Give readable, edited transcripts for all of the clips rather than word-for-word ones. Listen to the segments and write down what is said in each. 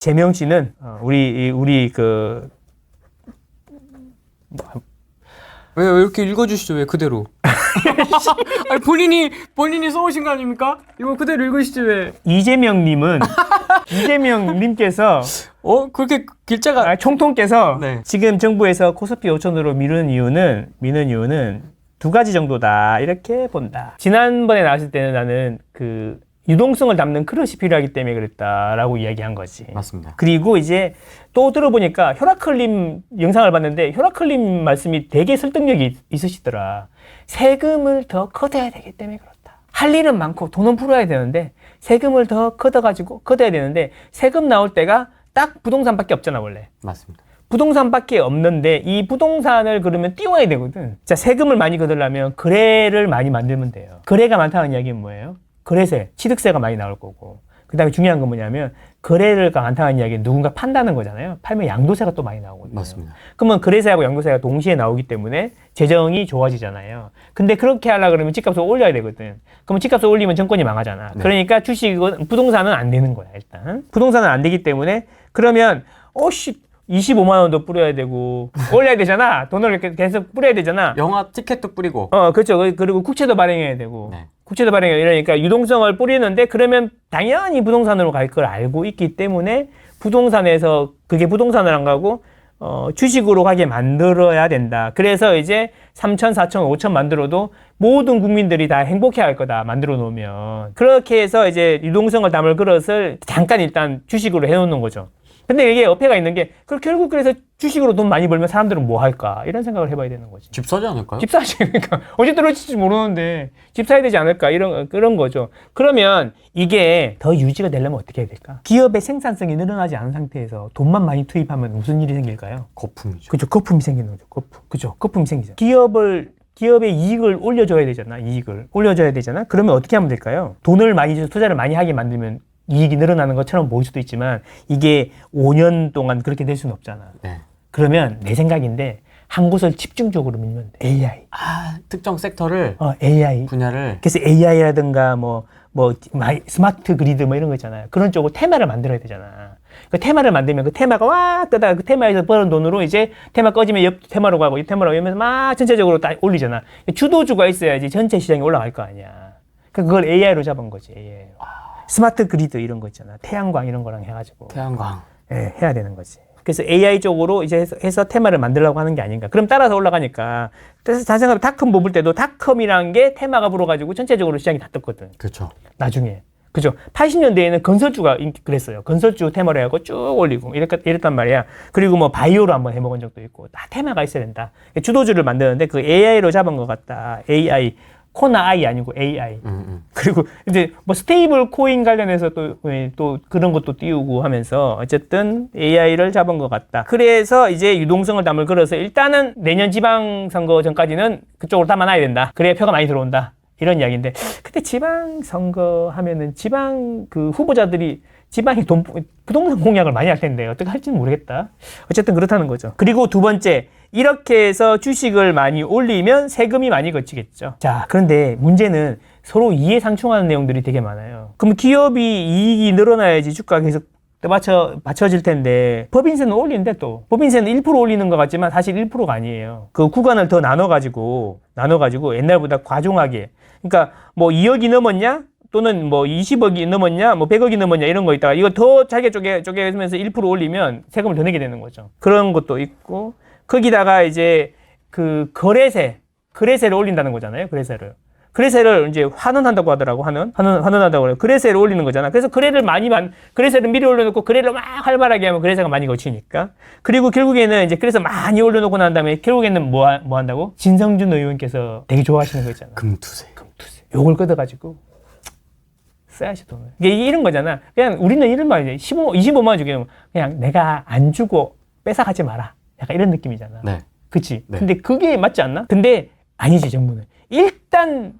재명 씨는 우리 왜 이렇게 읽어주시죠? 왜 그대로? 아니, 본인이 써오신 거 아닙니까? 이거 그대로 읽으시죠 왜? 이재명님은 이재명님께서 그렇게 길자가 총통께서 네. 지금 정부에서 코스피 5천으로 미는 이유는 두 가지 정도다 이렇게 본다. 지난번에 나왔을 때는 나는 그 유동성을 담는 그릇이 필요하기 때문에 그랬다라고 이야기한 거지. 맞습니다. 그리고 이제 또 들어보니까 혈압클림 영상을 봤는데 혈압클림 말씀이 되게 설득력이 있으시더라. 세금을 더 걷어야 되기 때문에 그렇다. 할 일은 많고 돈은 풀어야 되는데 세금을 더 걷어야 되는데 세금 나올 때가 딱 부동산밖에 없잖아 원래. 맞습니다. 부동산밖에 없는데 이 부동산을 그러면 띄워야 되거든. 자, 세금을 많이 걷으려면 거래를 많이 만들면 돼요. 거래가 많다는 이야기는 뭐예요? 거래세, 취득세가 많이 나올 거고. 그 다음에 중요한 건 뭐냐면 거래가 많다는 이야기는 누군가 판다는 거잖아요. 팔면 양도세가 또 많이 나오거든요. 맞습니다. 그러면 거래세하고 양도세가 동시에 나오기 때문에 재정이 좋아지잖아요. 근데 그렇게 하려고 그러면 집값을 올려야 되거든. 그러면 집값을 올리면 정권이 망하잖아. 네. 그러니까 부동산은 안 되는 거야 일단. 부동산은 안 되기 때문에 그러면 25만 원도 뿌려야 되고 올려야 되잖아. 돈을 이렇게 계속 뿌려야 되잖아. 영화 티켓도 뿌리고. 그렇죠. 그리고 국채도 발행해야 되고. 네. 국채도 발행해야 이러니까 유동성을 뿌리는데 그러면 당연히 부동산으로 갈 걸 알고 있기 때문에 부동산에서 그게 부동산을 안 가고 주식으로 가게 만들어야 된다. 그래서 이제 3천, 4천, 5천 만들어도 모든 국민들이 다 행복해 할 거다. 만들어 놓으면. 그렇게 해서 이제 유동성을 담을 그릇을 잠깐 일단 주식으로 해놓는 거죠. 근데 이게 어폐가 있는 게 결국 그래서 주식으로 돈 많이 벌면 사람들은 뭐 할까 이런 생각을 해봐야 되는 거지. 집 사지 않을까요? 집 사지. 그러니까 언제 떨어질지 모르는데 집 사야 되지 않을까 그런 거죠. 그러면 이게 더 유지가 되려면 어떻게 해야 될까? 기업의 생산성이 늘어나지 않은 상태에서 돈만 많이 투입하면 무슨 일이 생길까요? 거품이죠. 그죠. 거품이 생기는 거죠. 그죠. 거품이 생기죠. 기업의 이익을 올려줘야 되잖아. 올려줘야 되잖아. 그러면 어떻게 하면 될까요? 돈을 많이 줘서 투자를 많이 하게 만들면 이익이 늘어나는 것처럼 보일 수도 있지만 이게 5년 동안 그렇게 될 수는 없잖아. 네. 그러면 내 생각인데 한 곳을 집중적으로 밀면 돼. AI. 특정 섹터를 AI. 분야를. 그래서 AI라든가 스마트 그리드 이런 거 있잖아요. 그런 쪽으로 테마를 만들어야 되잖아. 그 테마를 만들면 그 테마가 와 뜨다가 그 테마에서 버는 돈으로 이제 테마 꺼지면 옆 테마로 가고 이 테마로 가면서 막 전체적으로 딱 올리잖아. 주도주가 있어야지 전체 시장이 올라갈 거 아니야. 그걸 AI로 잡은 거지. AI로. 스마트 그리드 이런 거 있잖아. 태양광 이런 거랑 해가지고. 태양광. 해야 되는 거지. 그래서 AI 쪽으로 이제 해서 테마를 만들려고 하는 게 아닌가. 그럼 따라서 올라가니까. 그래서 자세히 닷컴 뽑을 때도 닷컴이란 게 테마가 불어가지고 전체적으로 시장이 다 떴거든. 그렇죠. 나중에. 그죠. 80년대에는 건설주가 그랬어요. 건설주 테마로 해갖고 쭉 올리고 이랬단 말이야. 그리고 뭐 바이오로 한번 해먹은 적도 있고. 다 테마가 있어야 된다. 주도주를 만드는데 그 AI로 잡은 것 같다. AI. 코나 I 아니고 AI. 그리고 이제 뭐 스테이블 코인 관련해서 또 그런 것도 띄우고 하면서 어쨌든 AI를 잡은 것 같다. 그래서 이제 유동성을 담을 걸어서 일단은 내년 지방선거 전까지는 그쪽으로 담아놔야 된다. 그래야 표가 많이 들어온다. 이런 이야기인데, 근데 지방선거 하면은 지방 후보자들이 지방에 부동산 공약을 많이 할 텐데 어떻게 할지는 모르겠다. 어쨌든 그렇다는 거죠. 그리고 두 번째, 이렇게 해서 주식을 많이 올리면 세금이 많이 걷히겠죠. 자, 그런데 문제는 서로 이해상충하는 내용들이 되게 많아요. 그럼 기업이 이익이 늘어나야지 주가가 계속 맞춰질 텐데 법인세는 올리는데 또 법인세는 1% 올리는 것 같지만 사실 1%가 아니에요. 그 구간을 더 나눠가지고 옛날보다 과중하게, 그러니까 뭐 2억이 넘었냐 또는 뭐 20억이 넘었냐 뭐 100억이 넘었냐 이런 거 있다가 이거 더 잘게 쪼개면서 1% 올리면 세금을 더 내게 되는 거죠. 그런 것도 있고, 거기다가 이제 그 거래세를 올린다는 거잖아요. 거래세를 이제 환원한다고 하더라고. 환원한다고 그래요. 거래세를 올리는 거잖아. 그래서 거래세를 미리 올려놓고 거래를 막 활발하게 하면 거래세가 많이 거치니까. 그리고 결국에는 이제 그래서 많이 올려놓고 난 다음에 결국에는 뭐 한다고? 진성준 의원께서 되게 좋아하시는 거 있잖아. 금투세. 요걸 걷어가지고 써야지 돈을. 이게 이런 거잖아. 그냥 우리는 이런 말이지. 25만 원 주기는 그냥 내가 안 주고 뺏어가지 마라. 약간 이런 느낌이잖아. 네. 그치? 네. 근데 그게 맞지 않나? 근데 아니지, 정부는. 일단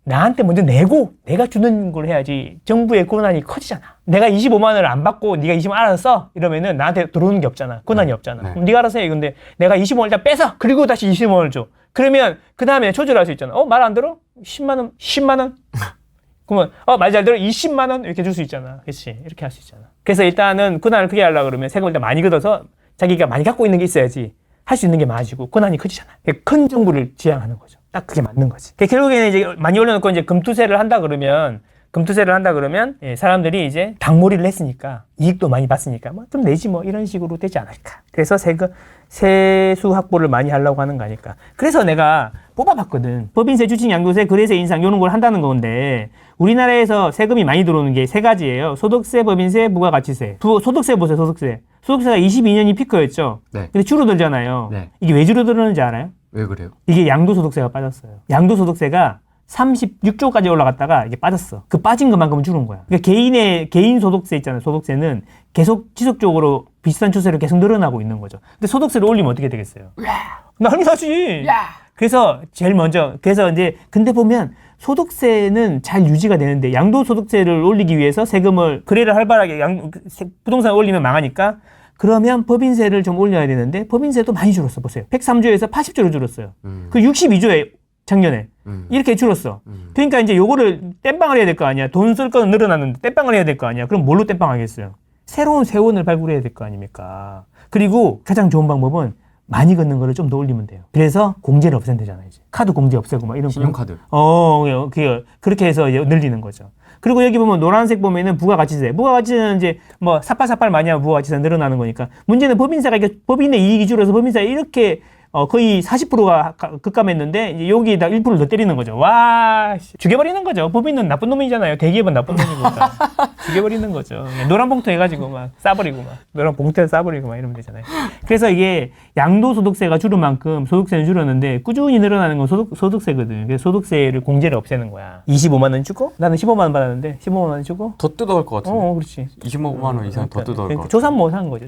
나한테 먼저 내고 내가 주는 걸 해야지 정부의 권한이 커지잖아. 내가 25만 원을 안 받고 네가 20만 원 알아서 써 이러면은 나한테 들어오는 게 없잖아. 권한이 없잖아. 그럼 네가 알아서 해. 근데 내가 25만 원 일단 뺏어. 그리고 다시 25만 원을 줘. 그러면 그 다음에 조절할 수 있잖아. 말 안 들어? 10만 원. 그러면 말 잘 들어 20만 원 이렇게 줄 수 있잖아. 그렇지? 이렇게 할 수 있잖아. 그래서 일단은 권한을 크게 하려고 그러면 세금을 일단 많이 걷어서 자기가 많이 갖고 있는 게 있어야지 할 수 있는 게 많아지고 권한이 커지잖아. 큰 정부를 지향하는 거죠. 딱 그게 맞는 거지. 결국에는 이제 많이 올려놓고 이제 금투세를 한다 그러면 사람들이 이제 닭몰이를 했으니까 이익도 많이 봤으니까 뭐 좀 내지 뭐 이런 식으로 되지 않을까. 그래서 세수 확보를 많이 하려고 하는 거 아닐까. 그래서 내가 뽑아봤거든. 법인세, 주식, 양도세, 거래세 인상 이런 걸 한다는 건데 우리나라에서 세금이 많이 들어오는 게 세 가지예요. 소득세, 법인세, 부가가치세. 소득세 보세요. 소득세가 22년이 피크였죠. 네. 근데 줄어들잖아요. 네. 이게 왜 줄어드는지 알아요? 왜 그래요? 이게 양도소득세가 빠졌어요. 양도소득세가 36조까지 올라갔다가 이게 빠졌어. 그 빠진 것만큼은 줄은 거야. 그러니까 개인 소득세 있잖아요. 소득세는 계속 지속적으로 비슷한 추세로 계속 늘어나고 있는 거죠. 근데 소득세를 올리면 어떻게 되겠어요? 난리 나지. 그래서 그래서 이제 근데 보면 소득세는 잘 유지가 되는데 양도소득세를 올리기 위해서 거래를 활발하게 부동산을 올리면 망하니까 그러면 법인세를 좀 올려야 되는데 법인세도 많이 줄었어. 보세요. 103조에서 80조로 줄었어요. 그 62조에 작년에 이렇게 줄었어. 그러니까 이제 요거를 땜빵을 해야 될 거 아니야. 돈 쓸 거는 늘어났는데 땜빵을 해야 될 거 아니야. 그럼 뭘로 땜빵하겠어요? 새로운 세원을 발굴해야 될 거 아닙니까? 그리고 가장 좋은 방법은 많이 걷는 거를 좀 더 올리면 돼요. 그래서 공제를 없애면 되잖아요. 이제. 카드 공제 없애고 막 이런 신용카드. 그렇게 해서 늘리는 거죠. 그리고 여기 보면 노란색 보면은 부가가치세는 이제 뭐 삭발삭발 많이 하면 부가가치세 늘어나는 거니까 문제는 법인의 이익이 줄어서 법인세가 이렇게 거의 40%가 급감했는데 이제 여기다 1%를 더 때리는 거죠. 와, 죽여버리는 거죠. 법인은 나쁜 놈이잖아요. 대기업은 나쁜 놈이니까 죽여버리는 거죠. 노란 봉투 해가지고 막 싸버리고 막 노란 봉투에 싸버리고 막 이러면 되잖아요. 그래서 이게 양도소득세가 줄은 만큼 소득세는 줄었는데 꾸준히 늘어나는 건 소득세거든. 그래서 소득세를 공제를 없애는 거야. 25만 원 주고 나는 15만 원 받았는데 15만 원 주고 더 뜯어갈 것 같은데. 그렇지. 25만 원 이상 더 뜯어갈 것 같아. 조삼모산 거죠.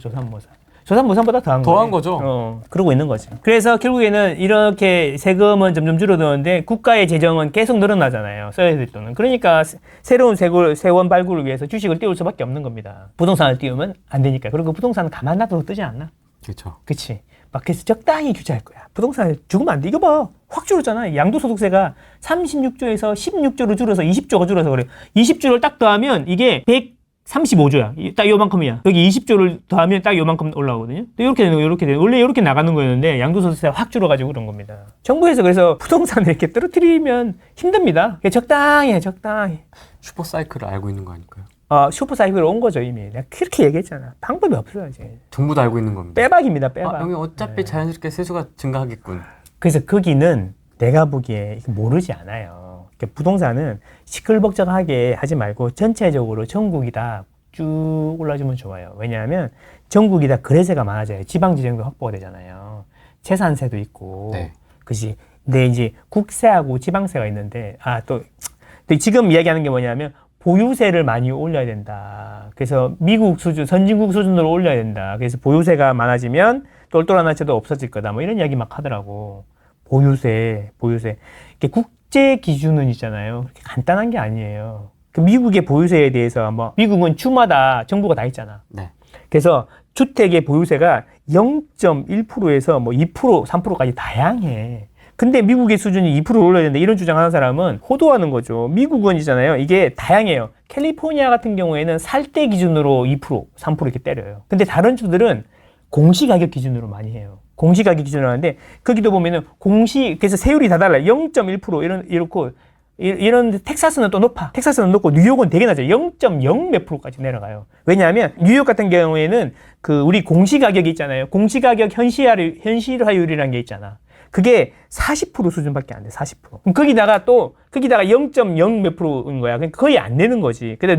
조삼모산보다 더한 거죠. 그러고 있는 거지. 그래서 결국에는 이렇게 세금은 점점 줄어드는데 국가의 재정은 계속 늘어나잖아요. 써야 될 돈은. 그러니까 새로운 세원 발굴을 위해서 주식을 띄울 수밖에 없는 겁니다. 부동산을 띄우면 안 되니까. 그리고 부동산은 가만 놔둬도 뜨지 않나? 그렇죠. 그치. 막 그래서 적당히 규제할 거야. 부동산을 죽으면 안 돼. 이거 봐. 확 줄었잖아. 양도소득세가 36조에서 16조로 줄어서 20조가 줄어서 그래. 20조를 딱 더하면 이게 135조야. 딱 요만큼이야. 여기 20조를 더하면 딱 요만큼 올라오거든요. 또 이렇게 되는 원래 이렇게 나가는 거였는데 양도소득세가 확 줄어가지고 그런 겁니다. 정부에서 그래서 부동산을 이렇게 떨어뜨리면 힘듭니다. 적당히 해. 슈퍼사이클을 알고 있는 거 아닐까요? 슈퍼사이클로 온 거죠, 이미. 내가 그렇게 얘기했잖아. 방법이 없어요, 이제. 정부 다 알고 있는 겁니다. 빼박입니다, 빼박. 여기 어차피 자연스럽게 세수가 증가하겠군. 그래서 거기는 내가 보기에 모르지 않아요. 부동산은 시끌벅적하게 하지 말고 전체적으로 전국이 다 쭉 올라주면 좋아요. 왜냐하면 전국이 다 거래세가 많아져요. 지방재정도 확보가 되잖아요. 재산세도 있고. 네. 그치. 근데 이제 국세하고 지방세가 있는데, 또 지금 이야기하는 게 뭐냐면, 보유세를 많이 올려야 된다. 그래서 미국 수준, 선진국 수준으로 올려야 된다. 그래서 보유세가 많아지면 똘똘한 화채도 없어질 거다. 뭐 이런 이야기 막 하더라고. 보유세. 이게 국제 기준은 있잖아요. 그렇게 간단한 게 아니에요. 그 미국의 보유세에 대해서 미국은 주마다 정부가 다 있잖아. 네. 그래서 주택의 보유세가 0.1%에서 2%, 3%까지 다양해. 근데 미국의 수준이 2%를 올려야 된다 이런 주장하는 사람은 호도하는 거죠. 미국은 있잖아요. 이게 다양해요. 캘리포니아 같은 경우에는 살 때 기준으로 2%, 3% 이렇게 때려요. 근데 다른 주들은 공시가격 기준으로 많이 해요. 공시가격 기준으로 하는데 거기도 보면은 그래서 세율이 다 달라요. 0.1% 이런 텍사스는 또 높아. 텍사스는 높고 뉴욕은 되게 낮아요. 0.0 몇 프로까지 내려가요. 왜냐하면 뉴욕 같은 경우에는 우리 공시가격이 있잖아요. 공시가격 현실화율이라는 게 있잖아. 그게 40% 수준밖에 안 돼. 40%. 그럼 거기다가 0.0 몇 프로인 거야. 그러니까 거의 안 되는 거지. 근데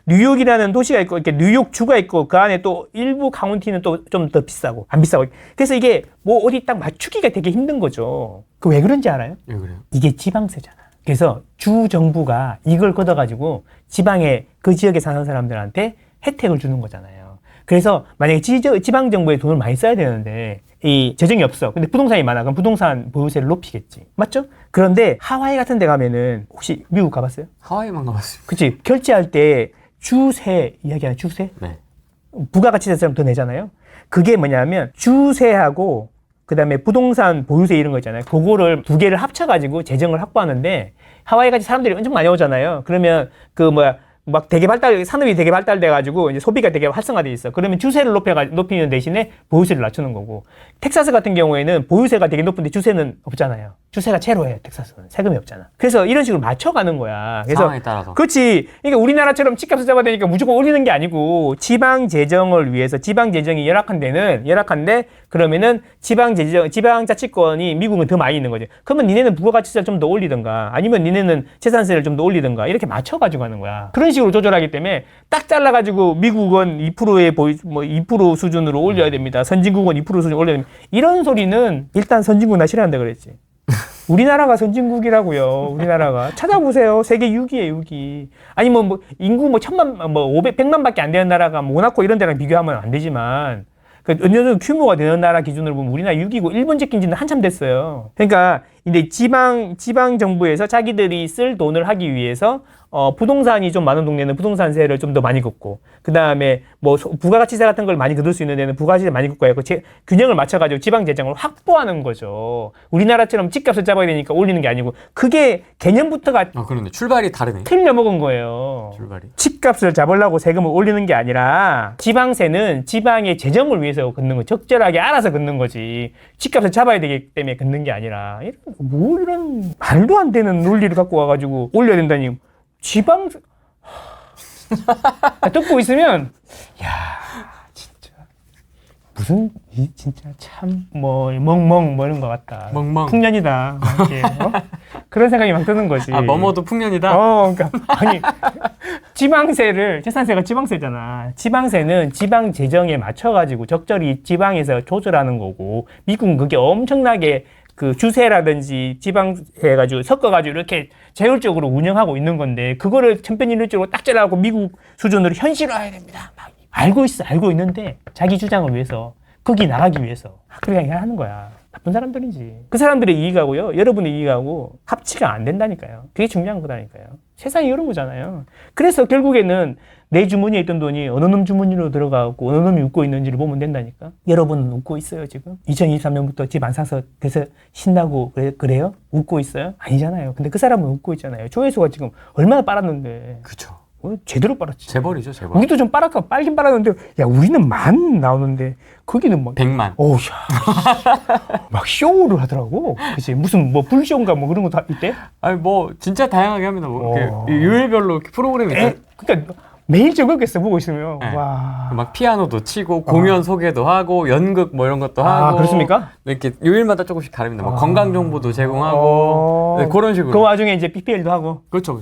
뉴욕이라는 도시가 있고, 이렇게 뉴욕주가 있고, 그 안에 또 일부 카운티는 또 좀 더 비싸고, 안 비싸고. 그래서 이게 어디 딱 맞추기가 되게 힘든 거죠. 그 왜 그런지 알아요? 왜 그래요? 이게 지방세잖아. 그래서 주 정부가 이걸 걷어가지고 지방에 그 지역에 사는 사람들한테 혜택을 주는 거잖아요. 그래서 만약에 지방 정부에 돈을 많이 써야 되는데 이 재정이 없어. 근데 부동산이 많아. 그럼 부동산 보유세를 높이겠지. 맞죠? 그런데 하와이 같은 데 가면은 혹시 미국 가봤어요? 하와이만 가봤어요. 그치. 결제할 때 주세 이야기하는 주세? 네. 부가가치세처럼 더 내잖아요. 그게 뭐냐면 주세하고 그다음에 부동산 보유세 이런 거 있잖아요. 그거를 두 개를 합쳐가지고 재정을 확보하는데 하와이 같이 사람들이 엄청 많이 오잖아요. 그러면 막 되게 산업이 되게 발달돼가지고 이제 소비가 되게 활성화돼 있어. 그러면 주세를 높이는 대신에 보유세를 낮추는 거고. 텍사스 같은 경우에는 보유세가 되게 높은데 주세는 없잖아요. 주세가 제로예요. 텍사스는 세금이 없잖아. 그래서 이런 식으로 맞춰가는 거야. 그래서 상황에 따라서. 그렇지. 그러니까 우리나라처럼 집값을 잡아야 되니까 무조건 올리는 게 아니고 지방 재정을 위해서 지방 재정이 열악한데 그러면은 지방자치권이 미국은 더 많이 있는 거죠. 그러면 니네는 부가가치세를 좀 더 올리든가 아니면 니네는 재산세를 좀 더 올리든가 이렇게 맞춰가지고 하는 거야. 그런 식으로 조절하기 때문에 딱 잘라가지고 미국은 2%의 2% 수준으로 올려야 됩니다. 선진국은 2% 수준 올려야 됩니다. 이런 소리는 일단 선진국 나 싫어한다 그랬지. 우리나라가 선진국이라고요. 우리나라가 찾아보세요. 세계 6위에 6위. 아니 뭐 인구 100만밖에 안 되는 나라가 모나코 이런 데랑 비교하면 안 되지만 그 어느 정도 규모가 되는 나라 기준으로 보면 우리나라 6위고 일본 제낀 지는 한참 됐어요. 그러니까 이제 지방 정부에서 자기들이 쓸 돈을 하기 위해서 부동산이 좀 많은 동네는 부동산세를 좀 더 많이 걷고, 그 다음에 뭐 부가가치세 같은 걸 많이 걷을 수 있는 데는 부가가치세 많이 걷고 해서 균형을 맞춰가지고 지방 재정을 확보하는 거죠. 우리나라처럼 집값을 잡아야 되니까 올리는 게 아니고 그게 개념부터가 그런데 출발이 다르네. 틀려 먹은 거예요. 출발이. 집값을 잡으려고 세금을 올리는 게 아니라 지방세는 지방의 재정을 위해서 걷는 거, 적절하게 알아서 걷는 거지. 집값을 잡아야 되기 때문에 걷는 게 아니라 이런 말도 안 되는 논리를 갖고 와가지고 올려야 된다니. 지방 듣고 있으면 야 진짜 무슨 진짜 참 멍멍 이런 것 같다. 멍멍. 풍년이다. 이렇게, 그런 생각이 막 드는 거지. 뭐뭐도 풍년이다. 그러니까 아니 지방세를 재산세가 지방세잖아. 지방세는 지방 재정에 맞춰가지고 적절히 지방에서 조절하는 거고 미국은 그게 엄청나게 그 주세라든지 지방세 해가지고 섞어가지고 이렇게 제율적으로 운영하고 있는 건데 그거를 천편일률적으로 딱 잘라갖고 미국 수준으로 현실화해야 됩니다. 막 알고 있는데 자기 주장을 위해서 거기 나가기 위해서 그렇게 하는 거야. 나쁜 사람들이지. 그 사람들의 이익하고요, 여러분의 이익하고 합치가 안 된다니까요. 그게 중요한 거다니까요. 세상이 이런 거잖아요. 그래서 결국에는 내 주머니에 있던 돈이 어느 놈 주머니로 들어가고 어느 놈이 웃고 있는지를 보면 된다니까. 여러분은 웃고 있어요 지금? 2023년부터 집 안 사서 그래서 신나고 그래요? 웃고 있어요? 아니잖아요. 근데 그 사람은 웃고 있잖아요. 조회수가 지금 얼마나 빨았는데. 그쵸. 제대로 빨았지. 재벌이죠, 재벌. 우리도 좀 빨긴 빨았는데, 야, 우리는 만 나오는데, 거기는 막. 100만. 오우, 막 쇼를 하더라고. 그치? 무슨 불쇼인가 그런 것도 있대? 아니, 진짜 다양하게 합니다. 이렇게 요일별로 이렇게 프로그램이 있어요. 그러니까 매일 즐겁겠어, 보고 있으면. 네. 와. 막 피아노도 치고, 공연 소개도 하고, 연극 이런 것도 하고. 그렇습니까? 이렇게 요일마다 조금씩 다릅니다. 건강 정보도 제공하고, 네, 그런 식으로. 그 와중에 이제 PPL도 하고. 그렇죠.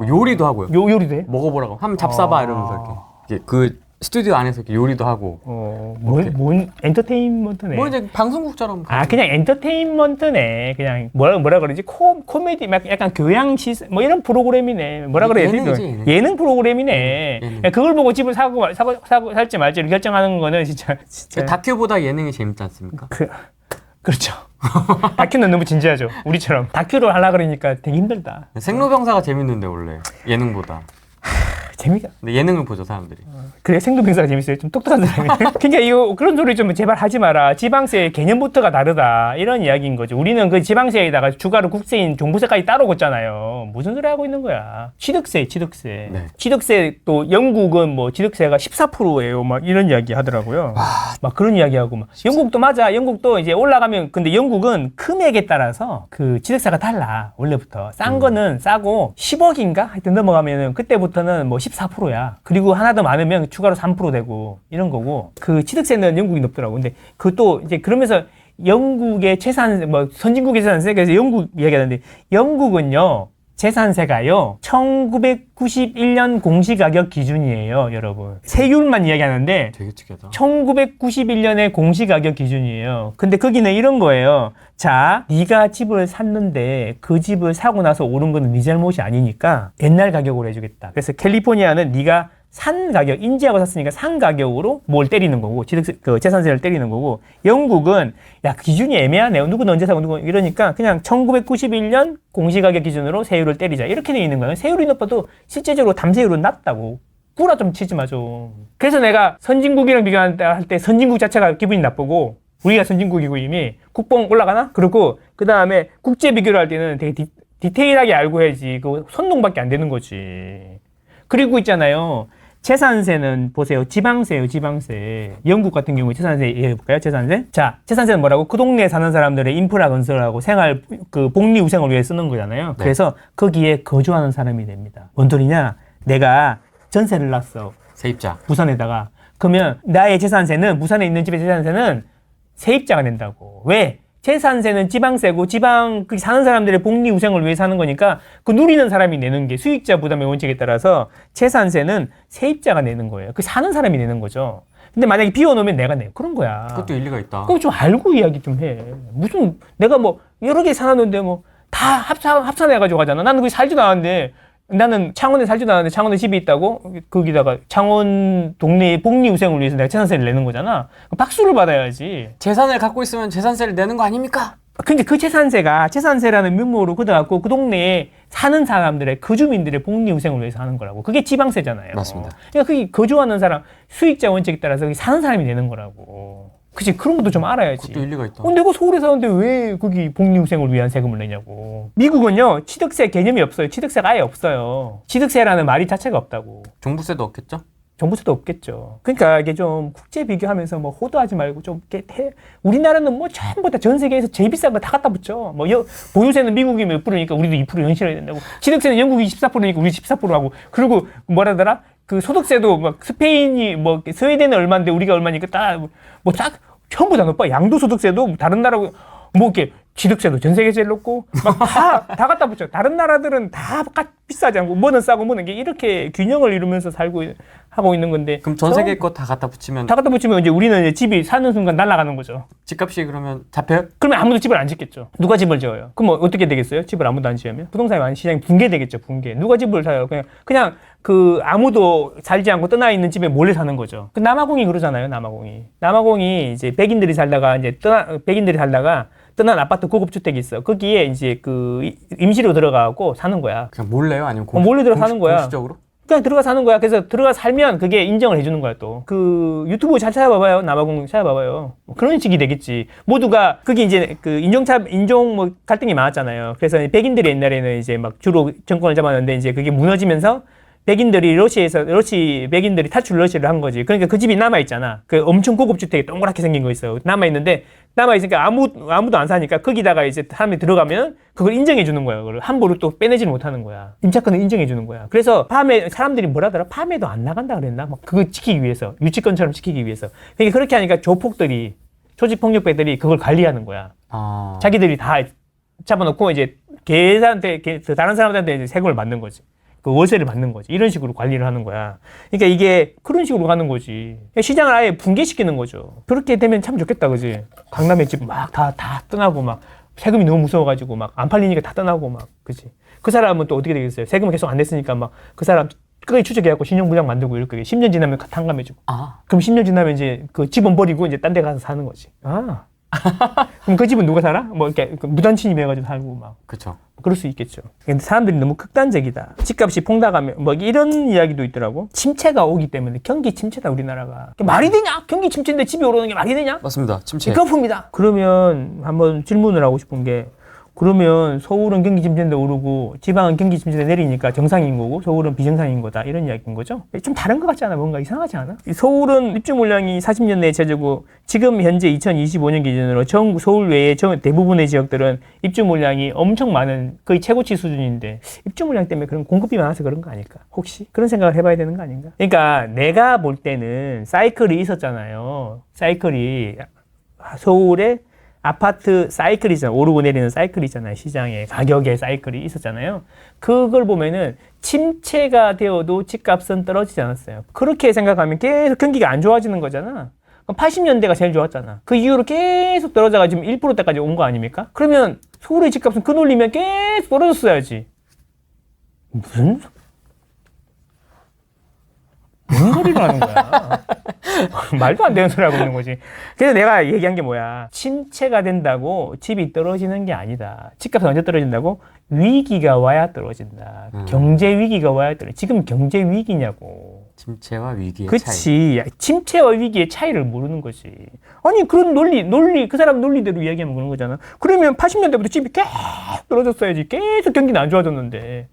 요리도 하고요. 요리도 해? 먹어보라고. 한번 잡숴봐 이러면서 이렇게 그 스튜디오 안에서 이렇게 요리도 하고. 뭔 엔터테인먼트네. 이제 방송국처럼. 그냥 엔터테인먼트네. 그냥 뭐라 그러지? 코미디, 약간 교양 시스, 이런 프로그램이네. 뭐라 그래야 되지? 예능 프로그램이네. 예능. 그걸 보고 집을 사고 살지 말지를 결정하는 거는 진짜. 다큐보다 예능이 재밌지 않습니까? 그렇죠. 다큐는 너무 진지하죠. 우리처럼. 다큐를 하려고 그러니까 되게 힘들다. 생로병사가 재밌는데 원래 예능보다. 재미가. 근데 예능을 보죠 사람들이. 그래 생도병사가 재밌어요. 좀 똑똑한 사람이. 그러니까 그런 소리 좀 제발 하지 마라. 지방세 개념부터가 다르다. 이런 이야기인 거죠. 우리는 그 지방세에다가 주가를 국세인 종부세까지 따로 걷잖아요. 무슨 소리 하고 있는 거야. 취득세. 네. 취득세 또 영국은 취득세가 14%예요. 막 이런 이야기 하더라고요. 막 그런 이야기하고 막. 영국도 맞아. 영국도 이제 올라가면 근데 영국은 금액에 따라서 그 취득세가 달라. 원래부터 싼 거는 싸고 10억인가 하여튼 넘어가면은 그때부터는 14%야. 그리고 하나 더 많으면 추가로 3% 되고 이런 거고 그 취득세는 영국이 높더라고. 근데 그것도 이제 그러면서 영국의 선진국의 재산세 그래서 영국 이야기하는데 영국은요 재산세가요 1991년 공시가격 기준이에요, 여러분. 세율만 이야기하는데 되게 특이하다. 1991년의 공시가격 기준이에요. 근데 거기는 이런 거예요. 자, 네가 집을 샀는데 그 집을 사고 나서 오른 거는 네 잘못이 아니니까 옛날 가격으로 해주겠다. 그래서 캘리포니아는 네가 산 가격, 인지하고 샀으니까 산 가격으로 뭘 때리는 거고, 재산세를 때리는 거고, 영국은, 기준이 애매하네요. 누구는 언제 사고, 누구 이러니까 그냥 1991년 공시가격 기준으로 세율을 때리자. 이렇게 돼 있는 거예요. 세율이 높아도 실제적으로 담세율은 낮다고. 구라 좀 치지 마, 좀. 그래서 내가 선진국이랑 비교할 때 선진국 자체가 기분이 나쁘고, 우리가 선진국이고 이미 국뽕 올라가나? 그리고 그 다음에 국제 비교를 할 때는 되게 디테일하게 알고 해야지. 그 선동밖에 안 되는 거지. 그리고 있잖아요. 재산세는 보세요. 지방세예요, 지방세. 영국 같은 경우에 재산세 얘기해볼까요? 재산세? 자, 재산세는 뭐라고? 그 동네에 사는 사람들의 인프라 건설하고 생활, 그 복리 후생을 위해 쓰는 거잖아요. 네. 그래서 거기에 거주하는 사람이 됩니다. 뭔 소리냐? 내가 전세를 놨어. 세입자. 부산에다가. 그러면 나의 재산세는, 부산에 있는 집의 재산세는 세입자가 낸다고. 왜? 재산세는 지방세고 그 사는 사람들의 복리 후생을 위해 사는 거니까 그 누리는 사람이 내는 게 수익자 부담의 원칙에 따라서 재산세는 세입자가 내는 거예요. 그 사는 사람이 내는 거죠. 근데 만약에 비워놓으면 내가 내요. 그런 거야. 그것도 일리가 있다. 그럼 좀 알고 이야기 좀 해. 무슨 내가 뭐 여러 개 사놨는데 뭐 다 합산해가지고 가잖아. 나는 거기 살지도 않았는데 나는 창원에 살지도 않았는데 창원에 집이 있다고 거기다가 창원 동네의 복리 후생을 위해서 내가 재산세를 내는 거잖아. 박수를 받아야지. 재산을 갖고 있으면 재산세를 내는 거 아닙니까? 근데 그 재산세가 재산세라는 명목으로 걷어갖고 그 동네에 사는 사람들의 그 주민들의 복리 후생을 위해서 하는 거라고. 그게 지방세잖아요. 맞습니다. 그러니까 그게 거주하는 사람 수익자 원칙에 따라서 거기 사는 사람이 내는 거라고. 그치, 그런 것도 좀 알아야지. 그것도 일리가 있다. 내가 서울에 사는데 왜 거기 복리 후생을 위한 세금을 내냐고. 미국은요 취득세 개념이 없어요. 취득세가 아예 없어요. 취득세라는 말이 자체가 없다고. 종부세도 없겠죠? 정부세도 없겠죠. 그러니까 이게 좀 국제 비교하면서 뭐 호도하지 말고 좀 이렇게 우리나라는 뭐 전부 다 전 세계에서 제일 비싼 거 다 갖다 붙여. 뭐 보유세는 미국이 몇 프로니까 우리도 2% 연실해야 된다고. 취득세는 영국이 14%니까 우리 14% 하고. 그리고 뭐라더라? 그 소득세도 막 스페인이 뭐 스웨덴은 얼마인데 우리가 얼마니까 딱 뭐 딱 전부 다 높아. 양도소득세도 다른 나라고 뭐 이렇게 취득세도 전 세계 제일 높고 막 다 갖다 붙여. 다른 나라들은 다 비싸지 않고 뭐는 싸고 뭐는 게 이렇게 균형을 이루면서 살고 하고 있는 건데. 그럼 전 세계 거 다 갖다 붙이면 다 갖다 붙이면 이제 우리는 이제 집이 사는 순간 날아가는 거죠. 집값이 그러면 잡혀요? 그러면 아무도 집을 안 짓겠죠. 누가 집을 지어요? 그럼 뭐 어떻게 되겠어요? 집을 아무도 안 지으면 부동산 시장이 붕괴되겠죠. 붕괴. 누가 집을 사요? 그냥 그 아무도 살지 않고 떠나 있는 집에 몰래 사는 거죠. 그 남아공이 그러잖아요. 남아공이 이제 백인들이 살다가 떠난 아파트 고급 주택이 있어. 거기에 이제 그 임시로 들어가고 사는 거야. 그냥 몰래요? 아니면 몰래 들어 사는 거야. 공식적으로? 그냥 들어가 사는 거야. 그래서 들어가 살면 그게 인정을 해주는 거야 또. 그 유튜브 잘 찾아봐봐요. 남아공 찾아봐봐요. 뭐 그런 식이 되겠지. 모두가 그게 이제 그 인종 뭐 갈등이 많았잖아요. 그래서 백인들이 옛날에는 이제 막 주로 정권을 잡았는데 이제 그게 무너지면서 백인들이 백인들이 탈출 러시를 한 거지. 그러니까 그 집이 남아있잖아. 그 엄청 고급 주택이 동그랗게 생긴 거 있어요. 남아있으니까 아무도 안 사니까 거기다가 이제 사람이 들어가면 그걸 인정해주는 거야. 그걸 함부로 또 빼내지는 못하는 거야. 임차권을 인정해주는 거야. 그래서 밤에 사람들이 뭐라더라? 밤에도 안 나간다 그랬나? 막 그거 지키기 위해서. 유치권처럼 지키기 위해서. 그러니까 그렇게 하니까 조직폭력배들이 그걸 관리하는 거야. 자기들이 다 잡아놓고 이제 다른 사람들한테 이제 세금을 받는 거지. 그 월세를 받는 거지. 이런 식으로 관리를 하는 거야. 그러니까 이게 그런 식으로 가는 거지. 시장을 아예 붕괴시키는 거죠. 그렇게 되면 참 좋겠다, 그지? 강남에 집 막 다 떠나고 막 세금이 너무 무서워가지고 막 안 팔리니까 다 떠나고 막, 그지? 그 사람은 또 어떻게 되겠어요? 세금을 계속 안 냈으니까 막 그 사람 끝까지 추적해갖고 신용불량 만들고 이럴 거예요. 10년 지나면 탕감해주고. 그럼 10년 지나면 이제 그 집은 버리고 이제 딴 데 가서 사는 거지. 그럼 그 집은 누가 살아? 뭐 이렇게 무단침입해가지고 살고 막. 그렇죠. 그럴 수 있겠죠. 근데 사람들이 너무 극단적이다. 집값이 폭락하면 뭐 이런 이야기도 있더라고. 침체가 오기 때문에 경기 침체다 우리나라가. 말이 되냐? 경기 침체인데 집이 오르는 게 말이 되냐? 맞습니다. 침체. 거품이다. 그러면 한번 질문을 하고 싶은 게 그러면 서울은 경기 침체인데 오르고 지방은 경기 침체인데 내리니까 정상인 거고 서울은 비정상인 거다 이런 이야기인 거죠. 좀 다른 것 같지 않아? 뭔가 이상하지 않아? 서울은 입주 물량이 40년 내에 최저고 지금 현재 2025년 기준으로 전국 서울 외에 대부분의 지역들은 입주 물량이 엄청 많은 거의 최고치 수준인데 입주 물량 때문에 그런 공급이 많아서 그런 거 아닐까? 혹시 그런 생각을 해봐야 되는 거 아닌가? 그러니까 내가 볼 때는 사이클이 있었잖아요. 사이클이 서울에 아파트 사이클이잖아. 오르고 내리는 사이클이잖아요. 시장에 가격의 사이클이 있었잖아요. 그걸 보면은 침체가 되어도 집값은 떨어지지 않았어요. 그렇게 생각하면 계속 경기가 안 좋아지는 거잖아. 그럼 80년대가 제일 좋았잖아. 그 이후로 계속 떨어져가지고 1%대까지 온 거 아닙니까? 그러면 서울의 집값은 그 논리면 계속 떨어졌어야지. 무슨 소리를 하는 거야? 말도 안 되는 소리 하고 있는 거지. 그래서 내가 얘기한 게 뭐야? 침체가 된다고 집이 떨어지는 게 아니다. 집값은 언제 떨어진다고? 위기가 와야 떨어진다. 경제 위기가 와야 떨어진다. 지금 경제 위기냐고. 침체와 위기의 차이. 그치. 침체와 위기의 차이를 모르는 거지. 아니, 그런 논리, 그 사람 논리대로 이야기하면 그런 거잖아. 그러면 80년대부터 집이 계속 떨어졌어야지. 계속 경기는 안 좋아졌는데.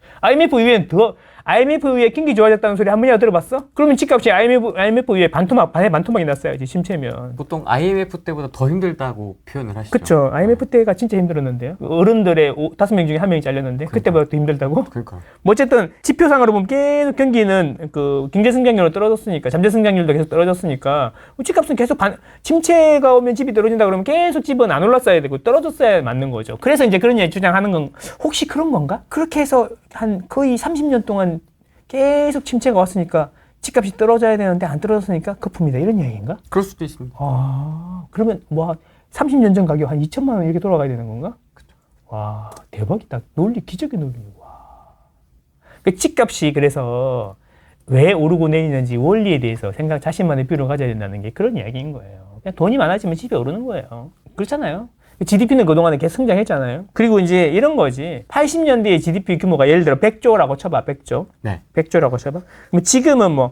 IMF 이후에 경기 좋아졌다는 소리 한 번이라도 들어봤어? 그러면 집값이 IMF 이후에 반토막이 났어야지, 침체면. 보통 IMF 때보다 더 힘들다고 표현을 하시죠. 그쵸. IMF 때가 진짜 힘들었는데요. 어른들의 5명 중에 1명이 잘렸는데, 그때보다 더 힘들다고? 그러니까. 뭐 어쨌든 지표상으로 보면 계속 경기는 그 경제 성장률은 떨어졌으니까, 잠재 성장률도 계속 떨어졌으니까 집값은 계속 침체가 오면 집이 떨어진다 그러면 계속 집은 안 올랐어야 되고 떨어졌어야 맞는 거죠. 그래서 이제 그런 얘기 주장하는 건 혹시 그런 건가? 그렇게 해서 한 거의 30년 동안 계속 침체가 왔으니까 집값이 떨어져야 되는데 안 떨어졌으니까 거품이다, 이런 얘기인가? 그럴 수도 있습니다. 아, 그러면 뭐 30년 전 가격 한 2천만 원 이렇게 돌아가야 되는 건가? 그쵸. 와, 대박이다. 기적의 논리. 와. 그 집값이 그래서 왜 오르고 내리는지 원리에 대해서 자신만의 뷰를 가져야 된다는 게 그런 이야기인 거예요. 그냥 돈이 많아지면 집이 오르는 거예요. 그렇잖아요. GDP는 그동안에 계속 성장했잖아요. 그리고 이제 이런 거지. 80년대의 GDP 규모가 예를 들어 100조라고 쳐봐. 100조. 네. 100조라고 쳐봐. 그럼 지금은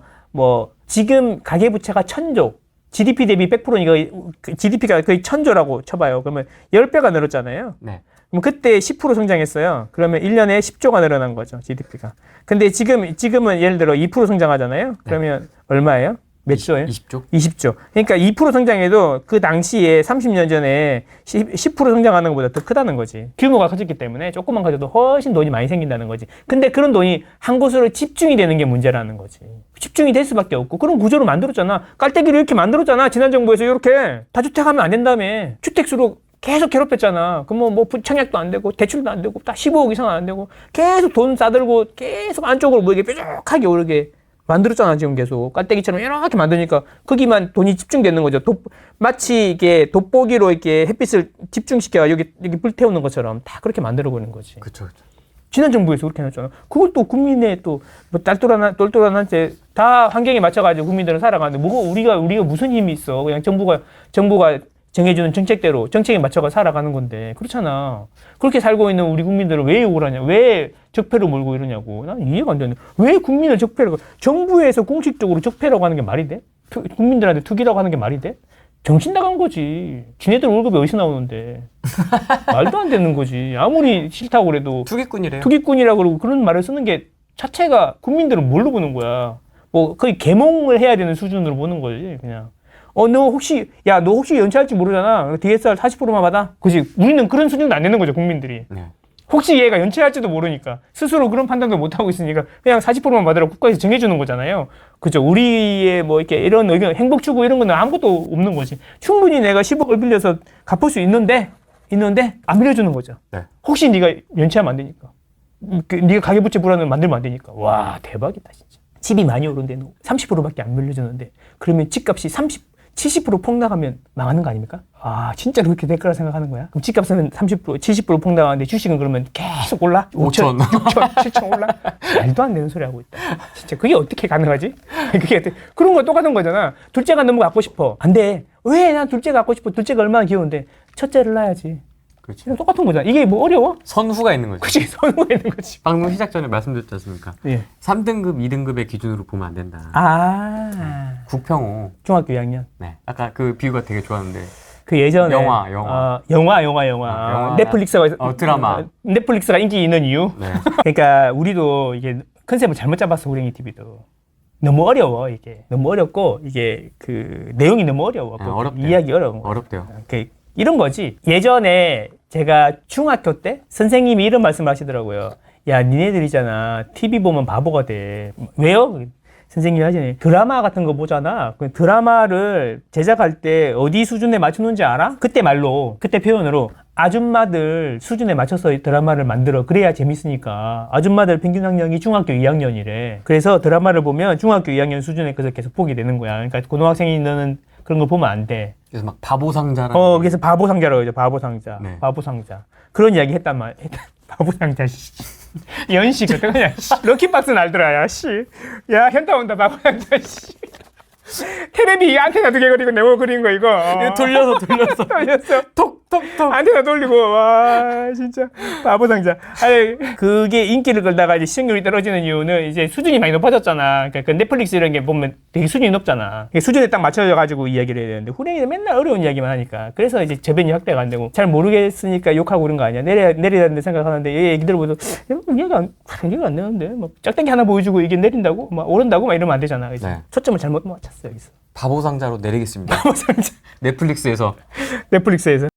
지금 가계부채가 1000조. GDP 대비 100%니까 GDP가 거의 1000조라고 쳐봐요. 그러면 10배가 늘었잖아요. 네. 그럼 그때 10% 성장했어요. 그러면 1년에 10조가 늘어난 거죠, GDP가. 근데 지금은 예를 들어 2% 성장하잖아요. 그러면 얼마예요? 몇 조예요? 20조? 20조. 그러니까 2% 성장해도 그 당시에 30년 전에 10% 성장하는 것보다 더 크다는 거지. 규모가 커졌기 때문에 조금만 가져도 훨씬 돈이 많이 생긴다는 거지. 근데 그런 돈이 한 곳으로 집중이 되는 게 문제라는 거지. 집중이 될 수밖에 없고 그런 구조를 만들었잖아. 깔때기를 이렇게 만들었잖아. 지난 정부에서 이렇게 다주택하면 안 된다며. 주택수로 계속 괴롭혔잖아. 그럼 뭐 청약도 안 되고 대출도 안 되고 다 15억 이상 안 되고 계속 돈 싸들고 계속 안쪽으로 뭐 이렇게 뾰족하게 오르게 만들었잖아. 지금 계속 깔때기처럼 이렇게 만드니까 거기만 돈이 집중되는 거죠. 마치 이게 돋보기로 이렇게 햇빛을 집중시켜 여기 불태우는 것처럼 다 그렇게 만들어 보는 거지. 그렇죠. 지난 정부에서 그렇게 해놨잖아. 그걸 또 국민의 또 뭐 똘똘한한테 다 환경에 맞춰가지고 국민들은 살아가는데 우리가 무슨 힘이 있어? 그냥 정부가 정해주는 정책대로 정책에 맞춰가 살아가는 건데 그렇잖아. 그렇게 살고 있는 우리 국민들을 왜 욕을 하냐? 왜 적폐로 몰고 이러냐고. 난 이해가 안 되네. 왜 국민을 적폐라고? 정부에서 공식적으로 적폐라고 하는 게 말이 돼? 국민들한테 투기라고 하는 게 말이 돼? 정신 나간 거지. 지네들 월급이 어디서 나오는데. 말도 안 되는 거지. 아무리 싫다고 그래도. 투기꾼이래요. 투기꾼이라고 그러고 그런 말을 쓰는 게 자체가 국민들은 뭘로 보는 거야. 뭐 거의 계몽을 해야 되는 수준으로 보는 거지. 그냥. 너 혹시 연체할지 모르잖아. DSR 40%만 받아? 그지? 우리는 그런 수준도 안 되는 거죠, 국민들이. 네. 혹시 얘가 연체할지도 모르니까. 스스로 그런 판단도 못하고 있으니까 그냥 40%만 받으라고 국가에서 정해주는 거잖아요. 그죠? 우리의 뭐 이렇게 이런 의견, 행복 추구 이런 건 아무것도 없는 거지. 충분히 내가 10억을 빌려서 갚을 수 있는데 안 빌려주는 거죠. 네. 혹시 네가 연체하면 안 되니까. 네가 가계부채 불안을 만들면 안 되니까. 와, 대박이다, 진짜. 집이 많이 오른데 30%밖에 안 빌려주는데 그러면 집값이 70% 폭락하면 망하는 거 아닙니까? 아, 진짜로 그렇게 될 거라 생각하는 거야? 그럼 집값은 30%, 70% 폭락하는데 주식은 그러면 계속 올라? 5천, 6천, 7천 올라? 말도 안 되는 소리 하고 있다. 진짜 그게 어떻게 가능하지? 그런 거 똑같은 거잖아. 둘째가 너무 갖고 싶어. 안 돼. 왜 난 둘째 갖고 싶어? 둘째가 얼마나 귀여운데. 첫째를 낳아야지. 그렇지. 이거 똑같은 거잖아. 이게 뭐 어려워? 선후가 있는 거죠. 그치, 선후가 있는 거지. 방금 시작 전에 말씀드렸지 않습니까? 예. 3등급, 2등급의 기준으로 보면 안 된다. 아. 국평호. 중학교 2학년. 네. 아까 그 비유가 되게 좋았는데. 그 예전에 영화. 넷플릭스가 드라마. 넷플릭스가 인기 있는 이유. 네. 그러니까 우리도 이게 컨셉을 잘못 잡았어. 호랭이 TV도 너무 어려워. 이게 너무 어렵고 이게 그 내용이 너무 어려워. 네, 어렵대요. 이해하기 어려운 거. 어렵대요. 이런 거지. 예전에 제가 중학교 때 선생님이 이런 말씀을 하시더라고요. 야, 니네들이잖아. TV 보면 바보가 돼. 왜요? 선생님이 하시네. 드라마 같은 거 보잖아. 그 드라마를 제작할 때 어디 수준에 맞추는지 알아? 그때 표현으로 아줌마들 수준에 맞춰서 드라마를 만들어. 그래야 재밌으니까. 아줌마들 평균 학력이 중학교 2학년이래. 그래서 드라마를 보면 중학교 2학년 수준에 계속 보게 되는 거야. 그러니까 고등학생이 너는 그런 거 보면 안 돼. 그래서 막 바보상자라는. 그래서 바보상자라고 하죠. 바보상자. 네. 바보상자. 그런 이야기 했단 말이야. 바보상자, 씨. 연식, 어떡하냐, 씨. 럭키박스 날더라, 야, 씨. 야, 현타 온다, 바보상자, 씨. 테레비 안테나 2개 그리고 네모 그린 거, 이거. 돌려서. 돌렸어. 톡! 톡톡. 안테나 돌리고 와 진짜 바보 상자. 아니 그게 인기를 끌다가 이제 시청률이 떨어지는 이유는 이제 수준이 많이 높아졌잖아. 그러니까 그 넷플릭스 이런 게 보면 되게 수준이 높잖아. 수준에 딱 맞춰져 가지고 이야기를 해야 되는데 후랭이는 맨날 어려운 이야기만 하니까 그래서 이제 저변이 확대가 안 되고 잘 모르겠으니까 욕하고 그런 거 아니야. 내리라는데 생각하는데 얘 얘기들 보도 이해가 안 되는데 뭐 짝대기 하나 보여주고 이게 내린다고 막 오른다고 막 이러면 안 되잖아. 그래서 네. 초점을 잘못 맞췄어 여기서. 바보 상자로 내리겠습니다. 넷플릭스에서. 넷플릭스에서.